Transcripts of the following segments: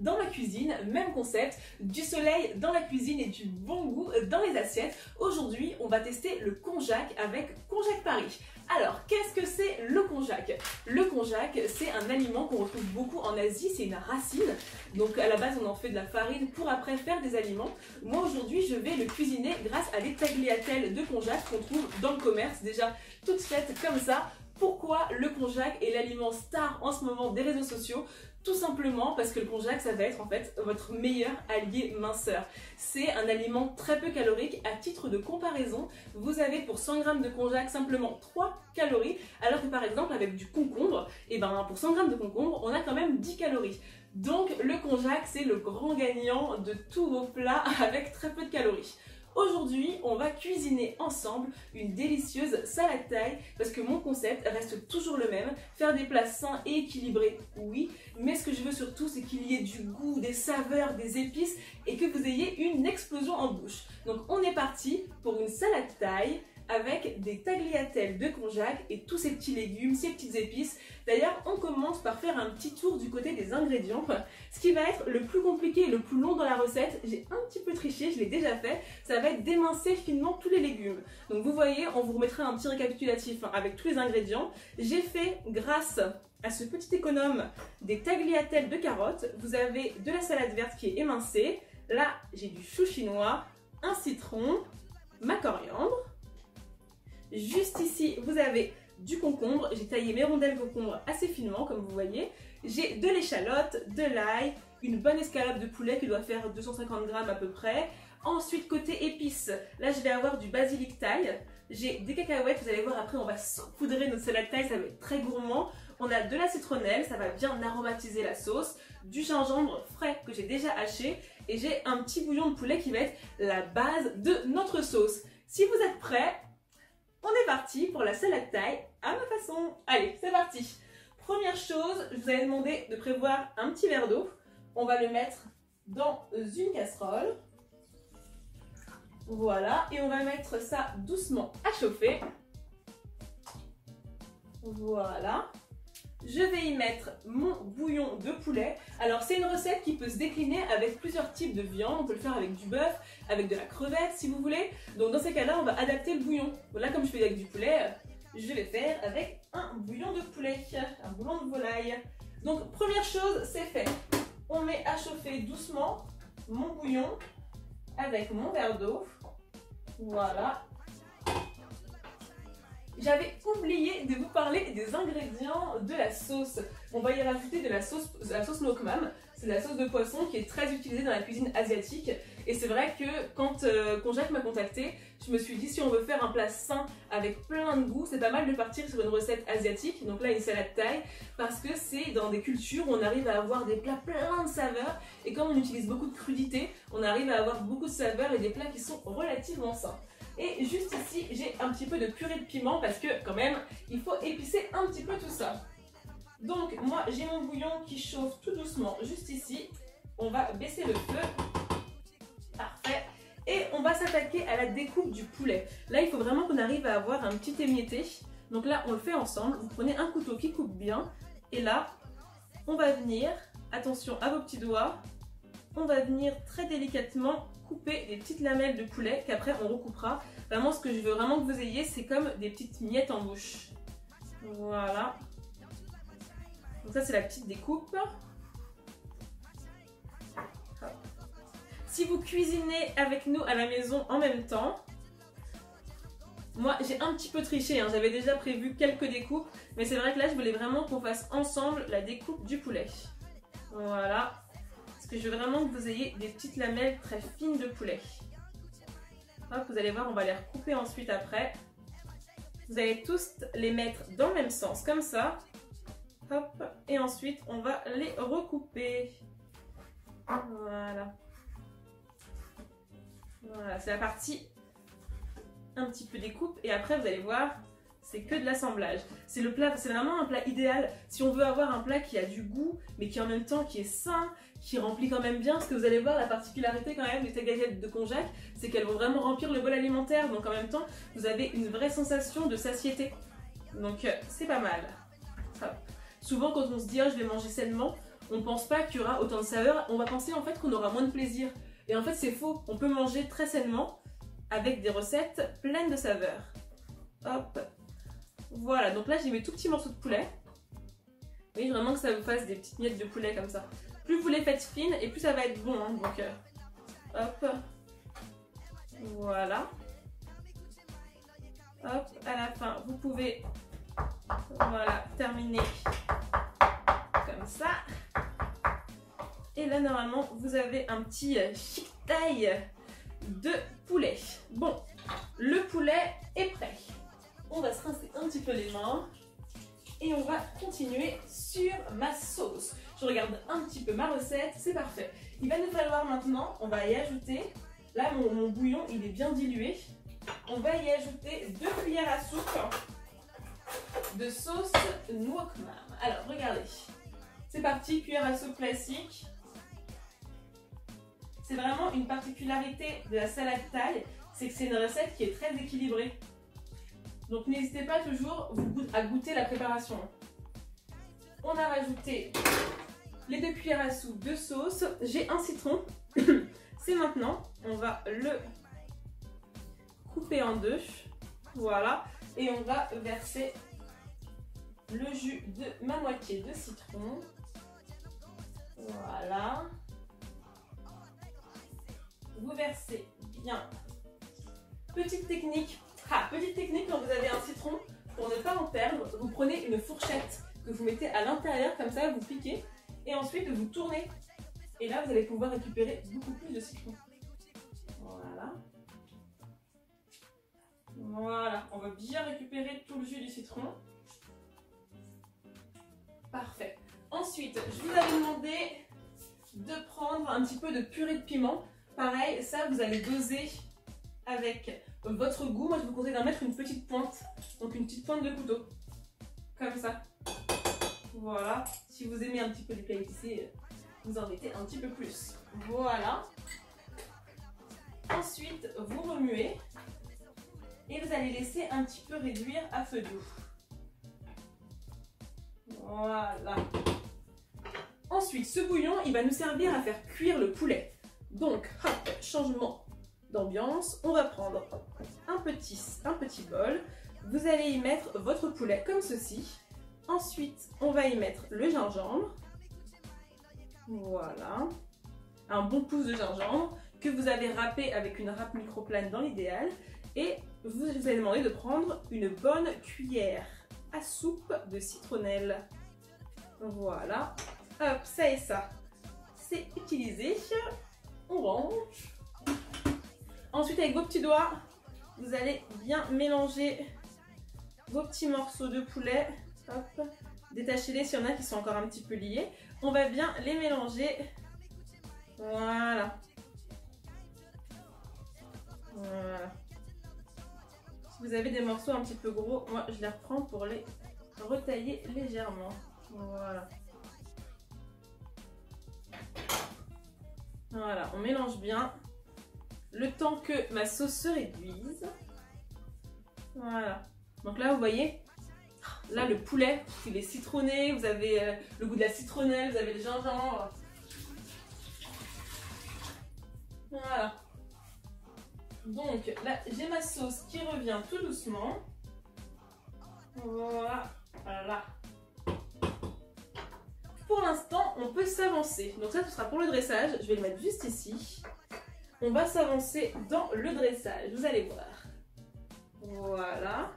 dans ma cuisine, même concept, du soleil dans la cuisine et du bon goût dans les assiettes. Aujourd'hui, on va tester le konjac avec Konjac Paris. Alors, qu'est-ce que c'est le konjac? Le konjac, c'est un aliment qu'on retrouve beaucoup en Asie, c'est une racine. Donc à la base, on en fait de la farine pour après faire des aliments. Moi aujourd'hui, je vais le cuisiner grâce à des tagliatelles de konjac qu'on trouve dans le commerce, déjà toutes faites comme ça. Pourquoi le konjac est l'aliment star en ce moment des réseaux sociaux? Tout simplement parce que le konjac, ça va être en fait votre meilleur allié minceur. C'est un aliment très peu calorique. À titre de comparaison, vous avez pour 100 g de konjac simplement 3 calories, alors que par exemple avec du concombre, pour 100 g de concombre, on a quand même 10 calories. Donc le konjac, c'est le grand gagnant de tous vos plats avec très peu de calories. Aujourd'hui, on va cuisiner ensemble une délicieuse salade thaï parce que mon concept reste toujours le même, faire des plats sains et équilibrés, oui, mais ce que je veux surtout, c'est qu'il y ait du goût, des saveurs, des épices et que vous ayez une explosion en bouche. Donc on est parti pour une salade thaï avec des tagliatelles de konjac et tous ces petits légumes, ces petites épices. D'ailleurs, on commence par faire un petit tour du côté des ingrédients. Ce qui va être le plus compliqué et le plus long dans la recette, j'ai un petit peu triché, je l'ai déjà fait, ça va être d'émincer finement tous les légumes. Donc vous voyez, on vous remettra un petit récapitulatif avec tous les ingrédients. J'ai fait, grâce à ce petit économe, des tagliatelles de carottes. Vous avez de la salade verte qui est émincée. Là, j'ai du chou chinois, un citron, ma coriandre. Juste ici, vous avez du concombre. J'ai taillé mes rondelles de concombre assez finement, comme vous voyez. J'ai de l'échalote, de l'ail, une bonne escalope de poulet qui doit faire 250 g à peu près. Ensuite, côté épices, là je vais avoir du basilic thaï. J'ai des cacahuètes, vous allez voir après on va saupoudrer notre salade thaï, ça va être très gourmand. On a de la citronnelle, ça va bien aromatiser la sauce. Du gingembre frais que j'ai déjà haché. Et j'ai un petit bouillon de poulet qui va être la base de notre sauce. Si vous êtes prêts, on est parti pour la salade thaï à ma façon. Allez, c'est parti. Première chose, je vous avais demandé de prévoir un petit verre d'eau. On va le mettre dans une casserole. Voilà, et on va mettre ça doucement à chauffer. Voilà. Je vais y mettre mon bouillon de poulet. Alors c'est une recette qui peut se décliner avec plusieurs types de viande. On peut le faire avec du bœuf, avec de la crevette si vous voulez. Donc dans ces cas-là, on va adapter le bouillon. Là comme je fais avec du poulet, je vais faire avec un bouillon de poulet, un bouillon de volaille. Donc première chose, c'est fait. On met à chauffer doucement mon bouillon avec mon verre d'eau. Voilà. J'avais oublié de vous parler des ingrédients de la sauce. On va y rajouter de la sauce Mokmam. C'est de la sauce de poisson qui est très utilisée dans la cuisine asiatique. Et c'est vrai que quand Konjac m'a contacté, je me suis dit si on veut faire un plat sain avec plein de goût, c'est pas mal de partir sur une recette asiatique. Donc là, une salade thaï, parce que c'est dans des cultures où on arrive à avoir des plats plein de saveurs. Et comme on utilise beaucoup de crudités, on arrive à avoir beaucoup de saveurs et des plats qui sont relativement sains. Et juste ici, j'ai un petit peu de purée de piment parce que quand même, il faut épicer un petit peu tout ça. Donc moi, j'ai mon bouillon qui chauffe tout doucement juste ici. On va baisser le feu. Parfait. Et on va s'attaquer à la découpe du poulet. Là, il faut vraiment qu'on arrive à avoir un petit émietté. Donc là, on le fait ensemble. Vous prenez un couteau qui coupe bien. Et là, on va venir, attention à vos petits doigts, on va venir très délicatement couper des petites lamelles de poulet qu'après on recoupera. Vraiment, ce que je veux vraiment que vous ayez, c'est comme des petites miettes en bouche. Voilà. Donc ça, c'est la petite découpe. Hop. Si vous cuisinez avec nous à la maison en même temps, moi j'ai un petit peu triché, hein. J'avais déjà prévu quelques découpes, mais c'est vrai que là je voulais vraiment qu'on fasse ensemble la découpe du poulet. Voilà. Parce que je veux vraiment que vous ayez des petites lamelles très fines de poulet. Hop, vous allez voir, on va les recouper ensuite après. Vous allez tous les mettre dans le même sens, comme ça. Hop, et ensuite on va les recouper. Voilà. Voilà, c'est la partie un petit peu découpe. Et après, vous allez voir, c'est que de l'assemblage. C'est vraiment un plat idéal si on veut avoir un plat qui a du goût, mais qui en même temps qui est sain, qui remplit quand même bien. Parce que vous allez voir, la particularité quand même des tagliatelles de konjac, c'est qu'elles vont vraiment remplir le bol alimentaire. Donc en même temps, vous avez une vraie sensation de satiété. Donc c'est pas mal. Hop. Souvent quand on se dit oh, je vais manger sainement, on pense pas qu'il y aura autant de saveurs, on va penser en fait qu'on aura moins de plaisir. Et en fait c'est faux, on peut manger très sainement avec des recettes pleines de saveurs. Hop, voilà, donc là j'ai mes tout petits morceaux de poulet. Vous voyez vraiment que ça vous fasse des petites miettes de poulet comme ça. Plus vous les faites fines et plus ça va être bon, hein, donc hop, voilà. Hop, à la fin vous pouvez, voilà, terminer comme ça. Et là normalement vous avez un petit chic taille de poulet. Bon, le poulet est prêt. On va se rincer un petit peu les mains et on va continuer sur ma sauce. Je regarde un petit peu ma recette, c'est parfait. Il va nous falloir maintenant, on va y ajouter, là mon bouillon il est bien dilué, on va y ajouter 2 cuillères à soupe de sauce nuoc mam. Alors regardez, c'est parti, cuillère à soupe classique. C'est vraiment une particularité de la salade thaï, c'est que c'est une recette qui est très équilibrée. Donc n'hésitez pas toujours à goûter la préparation. On a rajouté les 2 cuillères à soupe de sauce. J'ai un citron. C'est maintenant. On va le couper en deux. Voilà. Et on va verser le jus de ma moitié de citron. Voilà. Vous versez bien. Petite technique quand vous avez un citron, pour ne pas en perdre, vous prenez une fourchette que vous mettez à l'intérieur, comme ça vous piquez, et ensuite vous tournez. Et là vous allez pouvoir récupérer beaucoup plus de citron. Voilà. Voilà, on va bien récupérer tout le jus du citron. Parfait. Ensuite, je vous avais demandé de prendre un petit peu de purée de piment. Pareil, ça vous allez doser avec votre goût. Moi je vous conseille d'en mettre une petite pointe, donc une petite pointe de couteau, comme ça. Voilà, si vous aimez un petit peu les plats épicés, vous en mettez un petit peu plus. Voilà. Ensuite, vous remuez et vous allez laisser un petit peu réduire à feu doux. Voilà. Ensuite, ce bouillon, il va nous servir à faire cuire le poulet. Donc, hop, changement d'ambiance, on va prendre un petit bol, vous allez y mettre votre poulet comme ceci, ensuite on va y mettre le gingembre, voilà, un bon pouce de gingembre que vous avez râpé avec une râpe microplane dans l'idéal, et vous allez demander de prendre une bonne cuillère à soupe de citronnelle, voilà, hop, ça et ça, c'est utilisé, on range. Ensuite, avec vos petits doigts, vous allez bien mélanger vos petits morceaux de poulet. Hop, détachez-les s'il y en a qui sont encore un petit peu liés. On va bien les mélanger. Voilà. Voilà. Si vous avez des morceaux un petit peu gros, moi je les reprends pour les retailler légèrement. Voilà. Voilà, on mélange bien. Le temps que ma sauce se réduise. Voilà. Donc là, vous voyez, là le poulet, il est citronné, vous avez le goût de la citronnelle, vous avez le gingembre. Voilà. Donc là, j'ai ma sauce qui revient tout doucement. Voilà. Voilà. Pour l'instant, on peut s'avancer. Donc ça, ce sera pour le dressage. Je vais le mettre juste ici. On va s'avancer dans le dressage, vous allez voir. Voilà.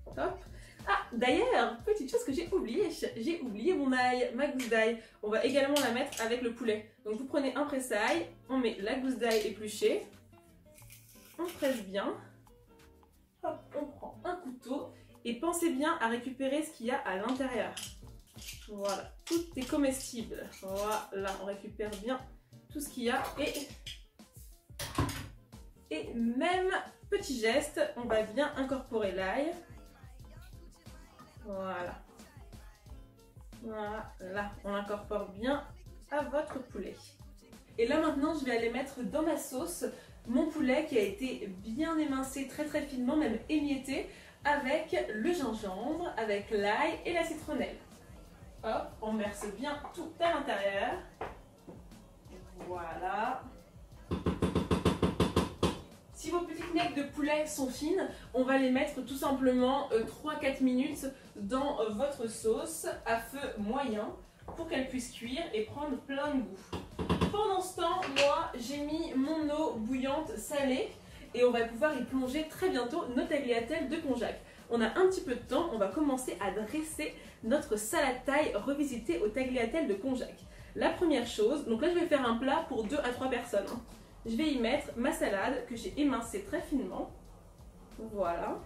Hop. Ah, d'ailleurs, petite chose que j'ai oublié mon ail, ma gousse d'ail. On va également la mettre avec le poulet. Donc vous prenez un presse-ail, on met la gousse d'ail épluchée, on presse bien. Hop, on prend un couteau et pensez bien à récupérer ce qu'il y a à l'intérieur. Voilà, tout est comestible. Voilà, on récupère bien tout ce qu'il y a et même petit geste, on va bien incorporer l'ail. Voilà. Voilà, on l'incorpore bien à votre poulet. Et là maintenant, je vais aller mettre dans ma sauce mon poulet qui a été bien émincé très très finement, même émietté, avec le gingembre, avec l'ail et la citronnelle. Hop, on verse bien tout à l'intérieur. Voilà. Si vos petites necks de poulet sont fines, on va les mettre tout simplement 3-4 minutes dans votre sauce à feu moyen pour qu'elles puissent cuire et prendre plein de goût. Pendant ce temps, moi j'ai mis mon eau bouillante salée et on va pouvoir y plonger très bientôt nos tagliatelles de konjac. On a un petit peu de temps, on va commencer à dresser notre salade thaï revisitée aux tagliatelles de konjac. La première chose, donc là je vais faire un plat pour 2 à 3 personnes. Je vais y mettre ma salade que j'ai émincée très finement. Voilà.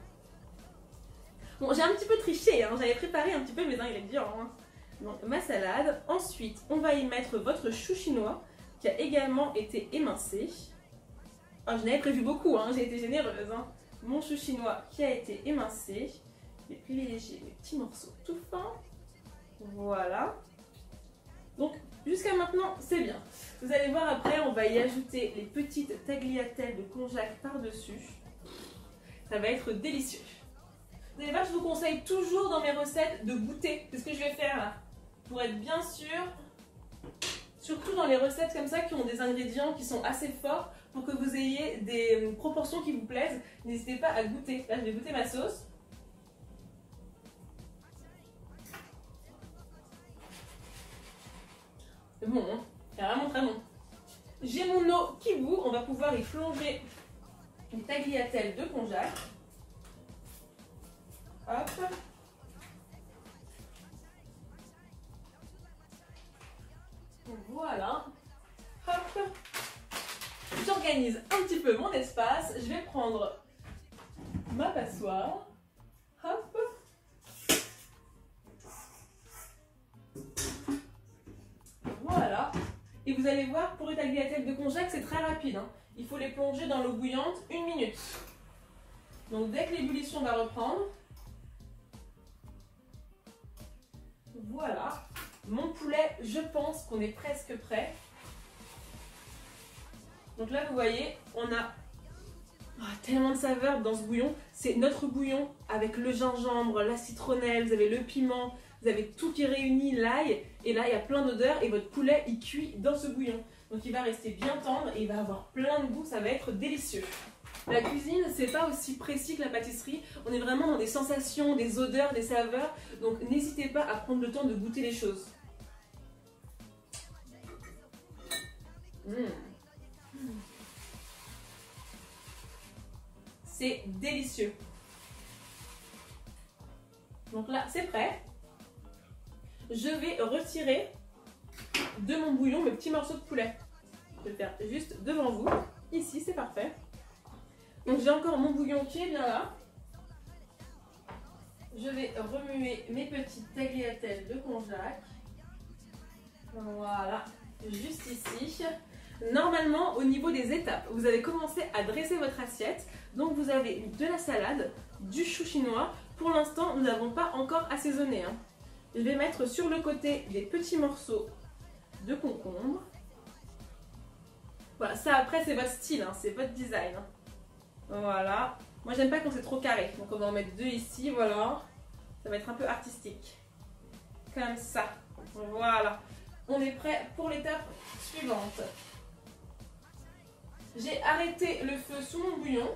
Bon, j'ai un petit peu triché, hein. J'avais préparé un petit peu mes ingrédients. Hein. Donc ma salade. Ensuite, on va y mettre votre chou chinois qui a également été émincé. Oh, je n'avais prévu beaucoup, hein. J'ai été généreuse. Hein. Mon chou chinois qui a été émincé. Je vais privilégier les petits morceaux tout fins. Voilà. Donc jusqu'à maintenant, c'est bien. Vous allez voir après, on va y ajouter les petites tagliatelles de konjac par-dessus. Ça va être délicieux. Vous allez voir, je vous conseille toujours dans mes recettes de goûter. C'est ce que je vais faire là. Pour être bien sûr, surtout dans les recettes comme ça qui ont des ingrédients qui sont assez forts, pour que vous ayez des proportions qui vous plaisent, n'hésitez pas à goûter. Là, je vais goûter ma sauce. C'est bon, hein, c'est vraiment très bon. J'ai mon eau qui bout, on va pouvoir y plonger les tagliatelles de konjac. Hop. Voilà. Hop. J'organise un petit peu mon espace. Je vais prendre ma passoire. Hop. Voilà. Et vous allez voir, pour les tagliatelles de konjac, c'est très rapide. Hein. Il faut les plonger dans l'eau bouillante 1 minute. Donc dès que l'ébullition va reprendre, voilà. Mon poulet, je pense qu'on est presque prêt. Donc là, vous voyez, on a tellement de saveurs dans ce bouillon. C'est notre bouillon avec le gingembre, la citronnelle, vous avez le piment, vous avez tout qui est réuni, l'ail. Et là, il y a plein d'odeurs et votre poulet, il cuit dans ce bouillon. Donc il va rester bien tendre et il va avoir plein de goût, ça va être délicieux. La cuisine, c'est pas aussi précis que la pâtisserie. On est vraiment dans des sensations, des odeurs, des saveurs. Donc n'hésitez pas à prendre le temps de goûter les choses. C'est délicieux. Donc là, c'est prêt. Je vais retirer de mon bouillon mes petits morceaux de poulet. Je vais le faire juste devant vous. Ici, c'est parfait. Donc j'ai encore mon bouillon qui est bien là. Je vais remuer mes petites tagliatelles de konjac. Voilà, juste ici. Normalement, au niveau des étapes, vous allez commencer à dresser votre assiette. Donc vous avez de la salade, du chou chinois. Pour l'instant, nous n'avons pas encore assaisonné. Hein. Je vais mettre sur le côté des petits morceaux de concombre. Voilà, ça après c'est votre style, hein, c'est votre design. Hein. Voilà. Moi j'aime pas quand c'est trop carré, donc on va en mettre 2 ici, voilà. Ça va être un peu artistique. Comme ça. Voilà. On est prêt pour l'étape suivante. J'ai arrêté le feu sous mon bouillon.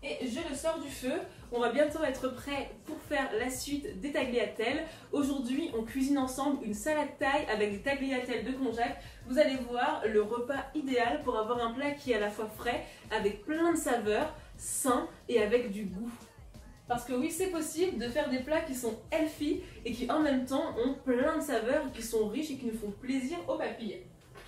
Et je le sors du feu. On va bientôt être prêt pour faire la suite des tagliatelles. Aujourd'hui, on cuisine ensemble une salade thaï avec des tagliatelles de konjac. Vous allez voir le repas idéal pour avoir un plat qui est à la fois frais, avec plein de saveurs, sain et avec du goût. Parce que oui, c'est possible de faire des plats qui sont healthy et qui en même temps ont plein de saveurs, qui sont riches et qui nous font plaisir aux papilles.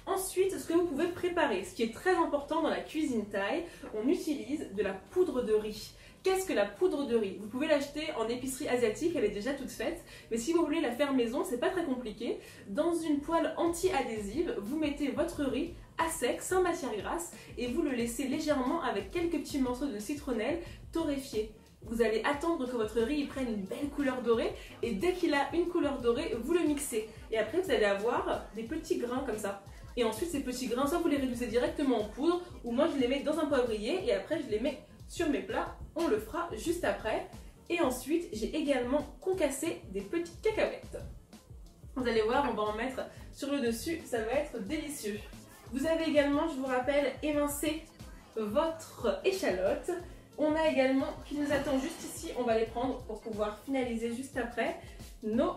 Ensuite, ce que vous pouvez préparer, ce qui est très important dans la cuisine thaï, on utilise de la poudre de riz. Qu'est-ce que la poudre de riz? Vous pouvez l'acheter en épicerie asiatique, elle est déjà toute faite. Mais si vous voulez la faire maison, c'est pas très compliqué. Dans une poêle anti-adhésive, vous mettez votre riz à sec, sans matière grasse, et vous le laissez légèrement avec quelques petits morceaux de citronnelle torréfiés. Vous allez attendre que votre riz prenne une belle couleur dorée, et dès qu'il a une couleur dorée, vous le mixez. Et après, vous allez avoir des petits grains comme ça. Et ensuite, ces petits grains, soit vous les réduisez directement en poudre, ou moi je les mets dans un poivrier, et après je les mets sur mes plats. On le fera juste après. Et ensuite, j'ai également concassé des petites cacahuètes. Vous allez voir, on va en mettre sur le dessus, ça va être délicieux. Vous avez également, je vous rappelle, émincé votre échalote. On a également, qui nous attend juste ici, on va les prendre pour pouvoir finaliser juste après, nos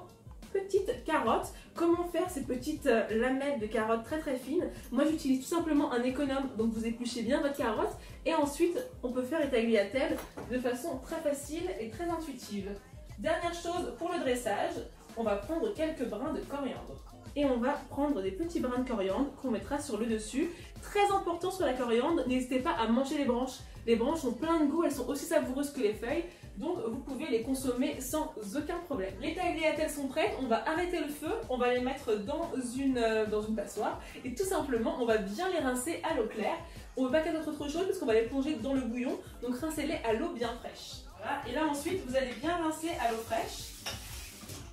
petites carottes. Comment faire ces petites lamelles de carottes très très fines? Moi j'utilise tout simplement un économe, donc vous épluchez bien votre carotte et ensuite on peut faire les tagliatelles de façon très facile et très intuitive. Dernière chose pour le dressage, on va prendre quelques brins de coriandre. Et on va prendre des petits brins de coriandre qu'on mettra sur le dessus. Très important sur la coriandre, n'hésitez pas à manger les branches. Les branches ont plein de goût, elles sont aussi savoureuses que les feuilles, donc vous pouvez les consommer sans aucun problème. Les tagliatelles sont prêtes, on va arrêter le feu, on va les mettre dans une passoire et tout simplement on va bien les rincer à l'eau claire. On ne veut pas qu'elles soient trop chaudes parce qu'on va les plonger dans le bouillon, donc rincez-les à l'eau bien fraîche. Voilà. Et là ensuite vous allez bien rincer à l'eau fraîche.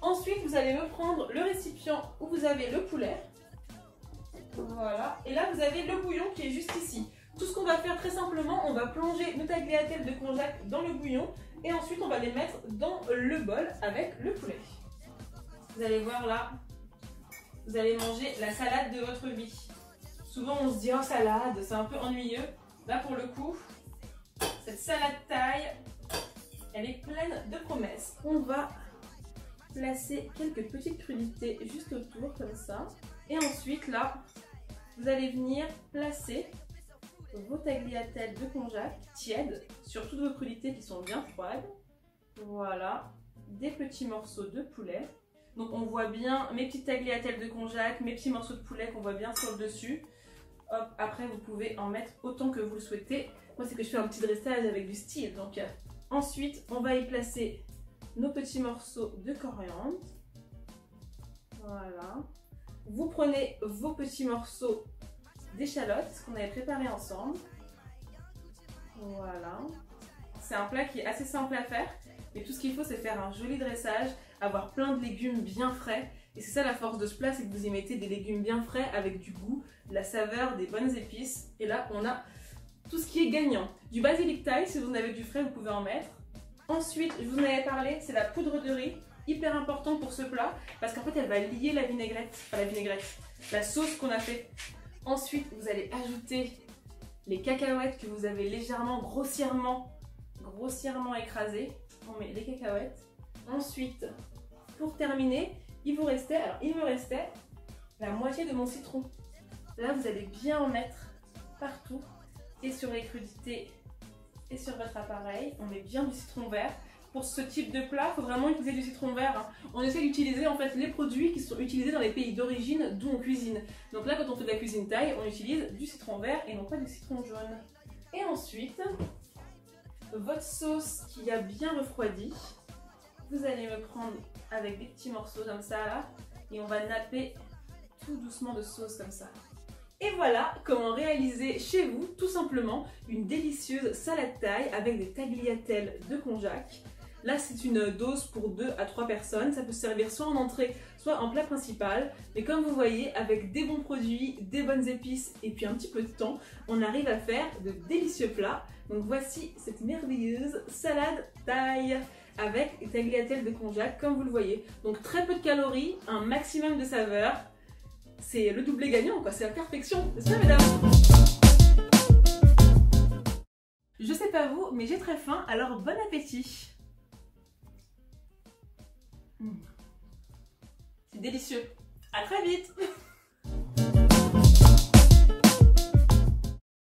Ensuite vous allez me prendre le récipient où vous avez le poulet. Voilà. Et là vous avez le bouillon qui est juste ici. Tout ce qu'on va faire très simplement, on va plonger nos tagliatelles de konjac dans le bouillon et ensuite on va les mettre dans le bol avec le poulet. Vous allez voir là, vous allez manger la salade de votre vie. Souvent on se dit oh salade, c'est un peu ennuyeux. Là pour le coup, cette salade thaï, elle est pleine de promesses. On va placer quelques petites crudités juste autour comme ça. Et ensuite là, vous allez venir placer vos tagliatelles de konjac tièdes sur toutes vos crudités qui sont bien froides. Voilà, des petits morceaux de poulet. Donc on voit bien mes petites tagliatelles de konjac, mes petits morceaux de poulet qu'on voit bien sur le dessus. Hop, après vous pouvez en mettre autant que vous le souhaitez. Moi c'est que je fais un petit dressage avec du style. Donc ensuite on va y placer nos petits morceaux de coriandre. Voilà. Vous prenez vos petits morceaux d'échalotes qu'on avait préparé ensemble. Voilà. C'est un plat qui est assez simple à faire, mais tout ce qu'il faut c'est faire un joli dressage, avoir plein de légumes bien frais. Et c'est ça la force de ce plat, c'est que vous y mettez des légumes bien frais avec du goût, de la saveur, des bonnes épices. Et là on a tout ce qui est gagnant. Du basilic thaï, si vous en avez du frais vous pouvez en mettre. Ensuite, je vous en avais parlé, c'est la poudre de riz. Hyper important pour ce plat, parce qu'en fait elle va lier la vinaigrette, enfin la vinaigrette, la sauce qu'on a fait. Ensuite, vous allez ajouter les cacahuètes que vous avez légèrement, grossièrement écrasées. On met les cacahuètes. Ensuite, pour terminer, il me restait la moitié de mon citron. Là, vous allez bien en mettre partout, et sur les crudités, et sur votre appareil. On met bien du citron vert. Pour ce type de plat, il faut vraiment utiliser du citron vert. Hein. On essaie d'utiliser en fait les produits qui sont utilisés dans les pays d'origine d'où on cuisine. Donc là, quand on fait de la cuisine thaï, on utilise du citron vert et non pas du citron jaune. Et ensuite, votre sauce qui a bien refroidi, vous allez me prendre avec des petits morceaux comme ça là, et on va napper tout doucement de sauce comme ça. Et voilà comment réaliser chez vous tout simplement une délicieuse salade thaï avec des tagliatelles de konjac. Là c'est une dose pour 2 à 3 personnes, ça peut se servir soit en entrée soit en plat principal. Mais comme vous voyez, avec des bons produits, des bonnes épices et puis un petit peu de temps, on arrive à faire de délicieux plats. Donc voici cette merveilleuse salade thaï avec des tagliatelles de konjac comme vous le voyez. Donc très peu de calories, un maximum de saveurs. C'est le doublé gagnant quoi, c'est la perfection, n'est-ce pas mesdames? Je sais pas vous, mais j'ai très faim, alors bon appétit. C'est délicieux. À très vite.